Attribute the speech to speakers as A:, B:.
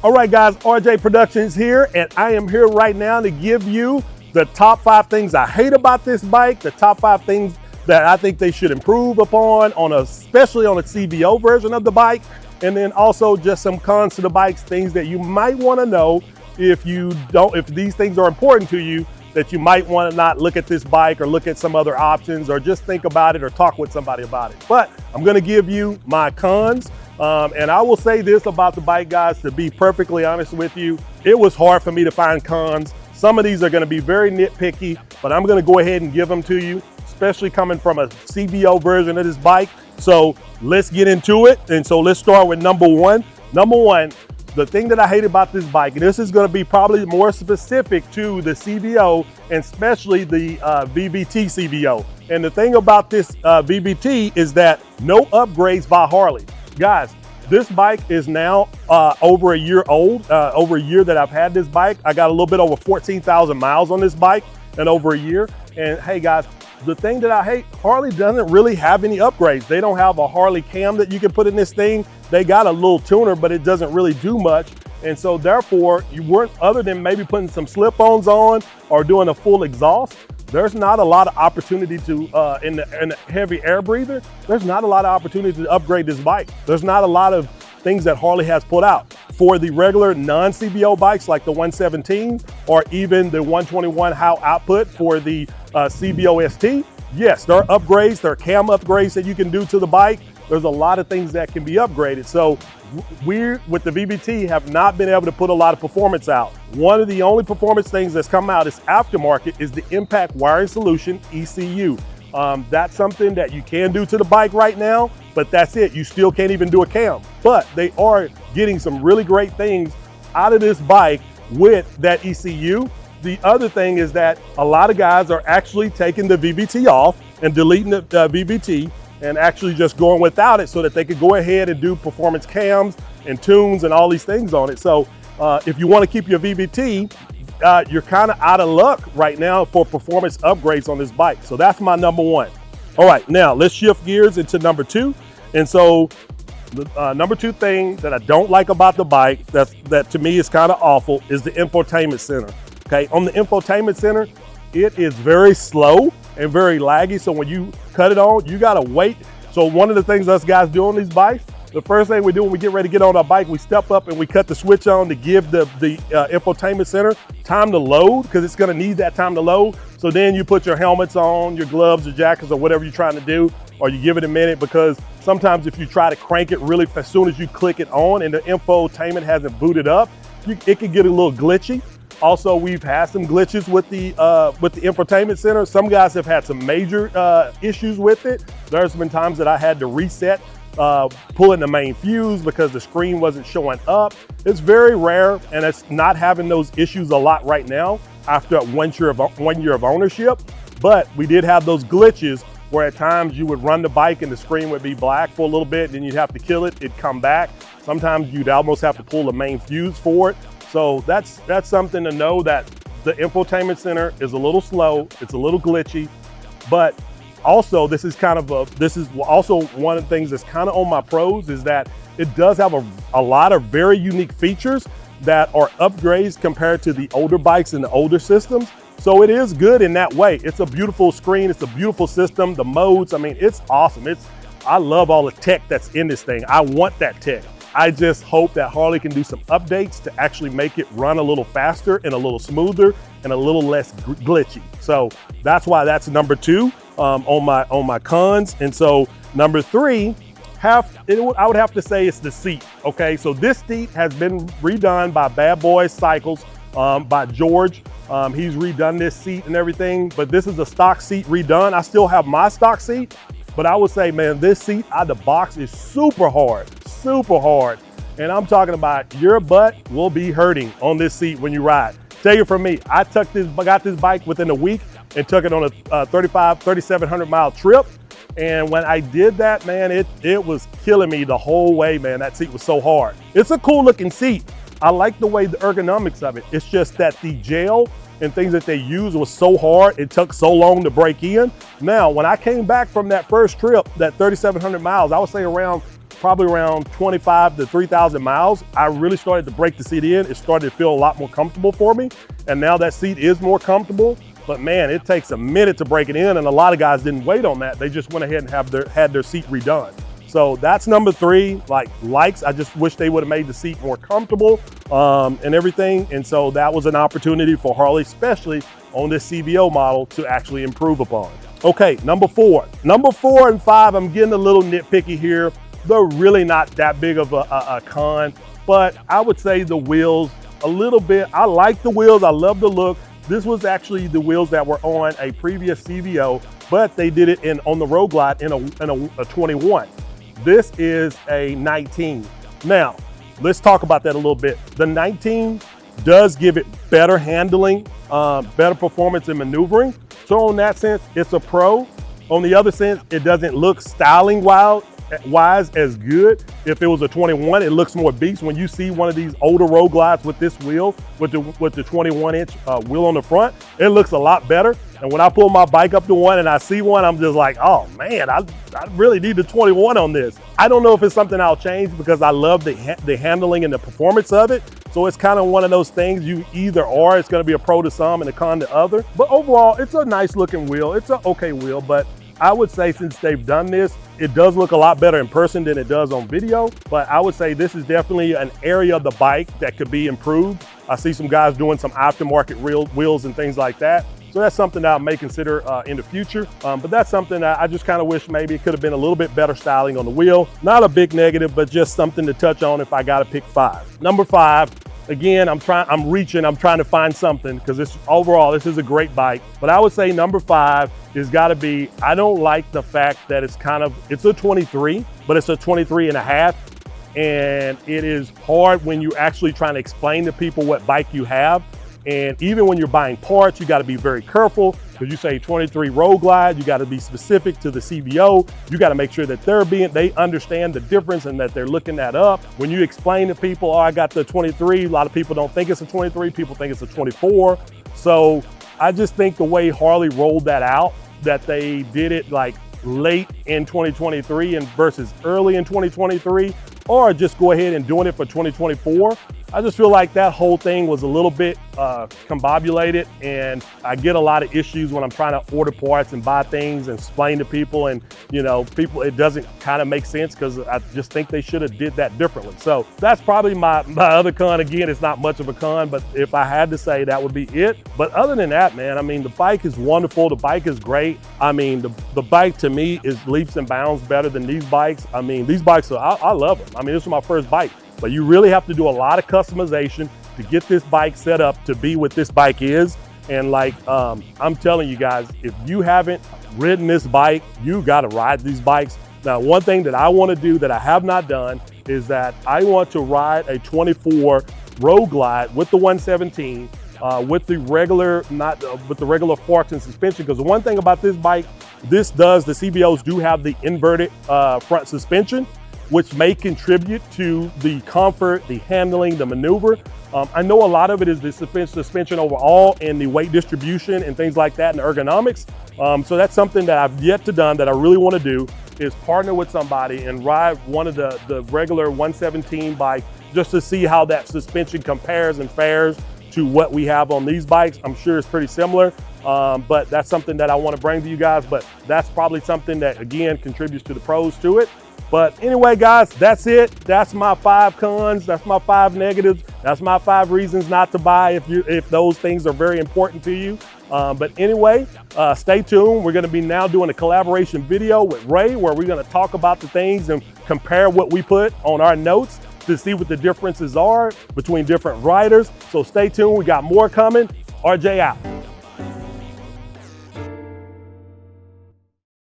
A: All right, guys, RJ Productions here, and I am here right now to give you the top 5 things I hate about this bike, the top 5 things that I think they should improve upon, especially on a CVO version of the bike, and then also just some cons to the bikes, things that you might want to know if these things are important to you, that you might want to not look at this bike or look at some other options or just think about it or talk with somebody about it. But I'm going to give you my cons. And I will say this about the bike, guys, to be perfectly honest with you, it was hard for me to find cons. Some of these are going to be very nitpicky, but I'm going to go ahead and give them to you, especially coming from a CVO version of this bike. So let's get into it. And so let's start with number one. Number one, the thing that I hate about this bike, and this is going to be probably more specific to the CVO and especially the VBT CVO. And the thing about this VBT is that no upgrades by Harley. Guys, this bike is now over a year old, over a year that I've had this bike. I got a little bit over 14,000 miles on this bike in over a year. And hey guys, the thing that I hate, Harley doesn't really have any upgrades. They don't have a Harley cam that you can put in this thing. They got a little tuner, but it doesn't really do much. And so therefore, you weren't, other than maybe putting some slip-ons on or doing a full exhaust, there's not a lot of opportunity to, in the heavy air breather, there's not a lot of opportunity to upgrade this bike. There's not a lot of things that Harley has put out. For the regular non-CVO bikes like the 117s or even the 121 HOW output for the CVO ST, yes, there are upgrades, there are cam upgrades that you can do to the bike. There's a lot of things that can be upgraded. So we, with the VBT, have not been able to put a lot of performance out. One of the only performance things that's come out is aftermarket is the Impact Wiring Solution, ECU. That's something that you can do to the bike right now, but that's it. You still can't even do a cam. But they are getting some really great things out of this bike with that ECU. The other thing is that a lot of guys are actually taking the VBT off and deleting the VBT and actually just going without it so that they could go ahead and do performance cams and tunes and all these things on it. So if you want to keep your VBT, you're kind of out of luck right now for performance upgrades on this bike. So that's my number one. All right, now let's shift gears into number two. And so the number two thing that I don't like about the bike that to me is kind of awful is the infotainment center. Okay, on the infotainment center, it is very slow and very laggy. So when you cut it on, you gotta wait. So one of the things us guys do on these bikes, the first thing we do when we get ready to get on our bike, we step up and we cut the switch on to give the infotainment center time to load, because it's gonna need that time to load. So then you put your helmets on, your gloves, your jackets, or whatever you're trying to do, or you give it a minute, because sometimes if you try to crank it really as soon as you click it on and the infotainment hasn't booted up, it can get a little glitchy. Also, we've had some glitches with the infotainment center. Some guys have had some major issues with it. There's been times that I had to reset, pulling the main fuse because the screen wasn't showing up. It's very rare, and it's not having those issues a lot right now after 1 year of ownership. But we did have those glitches where at times you would run the bike and the screen would be black for a little bit, then you'd have to kill it, it'd come back. Sometimes you'd almost have to pull the main fuse for it. So that's something to know, that the infotainment center is a little slow, it's a little glitchy, but also this is also one of the things that's kind of on my pros is that it does have a lot of very unique features that are upgrades compared to the older bikes and the older systems. So it is good in that way. It's a beautiful screen, it's a beautiful system, the modes, I mean, it's awesome. I love all the tech that's in this thing. I want that tech. I just hope that Harley can do some updates to actually make it run a little faster and a little smoother and a little less glitchy. So that's why that's number two on my cons. And so number three, I would have to say it's the seat. Okay, so this seat has been redone by Bad Boys Cycles, by George. He's redone this seat and everything, but this is a stock seat redone. I still have my stock seat, but I would say, man, this seat out of the box is super hard. And I'm talking about your butt will be hurting on this seat when you ride. Tell you from me, I got this bike within a week and took it on a 3,700 mile trip. And when I did that, man, it was killing me the whole way, man. That seat was so hard. It's a cool looking seat. I like the way the ergonomics of it. It's just that the gel and things that they use was so hard, it took so long to break in. Now, when I came back from that first trip, that 3,700 miles, I would say around probably around 25 to 3,000 miles, I really started to break the seat in. It started to feel a lot more comfortable for me. And now that seat is more comfortable, but man, it takes a minute to break it in, and a lot of guys didn't wait on that. They just went ahead and had their seat redone. So that's number 3, likes. I just wish they would have made the seat more comfortable and everything. And so that was an opportunity for Harley, especially on this CVO model, to actually improve upon. Okay, number 4. Number 4 and 5, I'm getting a little nitpicky here. They're really not that big of a con, but I would say the wheels a little bit. I like the wheels, I love the look. This was actually the wheels that were on a previous CVO, but they did it on the Road Glide in a 21. This is a 19. Now, let's talk about that a little bit. The 19 does give it better handling, better performance and maneuvering. So in that sense, it's a pro. On the other sense, it doesn't look styling wise as good. If it was a 21, it looks more beast. When you see one of these older Road Glides with this wheel, with the 21-inch wheel on the front, it looks a lot better. And when I pull my bike up to one and I see one, I'm just like, oh man, I really need the 21 on this. I don't know if it's something I'll change because I love the handling and the performance of it. So it's kind of one of those things you either are. It's going to be a pro to some and a con to other. But overall, it's a nice looking wheel. It's an okay wheel, but I would say since they've done this, it does look a lot better in person than it does on video. But I would say this is definitely an area of the bike that could be improved. I see some guys doing some aftermarket wheels and things like that. So that's something that I may consider in the future. But that's something that I just kind of wish maybe it could have been a little bit better styling on the wheel. Not a big negative, but just something to touch on if I got to pick 5. Number 5. Again, I'm trying to find something because overall, this is a great bike. But I would say number 5 is gotta be, I don't like the fact that it's a 23, but it's a 23 and a half. And it is hard when you're actually trying to explain to people what bike you have. And even when you're buying parts, you gotta be very careful because you say 23 Road Glide, you gotta be specific to the CVO. You gotta make sure that they understand the difference and that they're looking that up. When you explain to people, oh, I got the 23, a lot of people don't think it's a 23, people think it's a 24. So I just think the way Harley rolled that out, that they did it like late in 2023 and versus early in 2023, or just go ahead and doing it for 2024. I just feel like that whole thing was a little bit combobulated, and I get a lot of issues when I'm trying to order parts and buy things and explain to people, and people, it doesn't kind of make sense because I just think they should have did that differently. So that's probably my other con. Again, it's not much of a con, but if I had to say, that would be it. But other than that, man, I mean, the bike is wonderful. The bike is great. I mean, the bike to me is leaps and bounds better than these bikes. I mean, these bikes I love them. I mean, this is my first bike. But you really have to do a lot of customization to get this bike set up to be what this bike is. And I'm telling you guys, if you haven't ridden this bike, you gotta ride these bikes. Now, one thing that I wanna do that I have not done is that I want to ride a 24 Road Glide with the 117 with the regular, with the regular forks and suspension. Because the one thing about this bike, the CVOs do have the inverted front suspension, which may contribute to the comfort, the handling, the maneuver. I know a lot of it is the suspension overall and the weight distribution and things like that and ergonomics. So that's something that I've yet to done that I really want to do, is partner with somebody and ride one of the regular 117 bike just to see how that suspension compares and fares to what we have on these bikes. I'm sure it's pretty similar, but that's something that I want to bring to you guys. But that's probably something that, again, contributes to the pros to it. But anyway, guys, that's it. That's my 5 cons. That's my 5 negatives. That's my 5 reasons not to buy if those things are very important to you. But anyway, stay tuned. We're going to be now doing a collaboration video with Ray, where we're going to talk about the things and compare what we put on our notes to see what the differences are between different riders. So stay tuned. We got more coming. RJ out.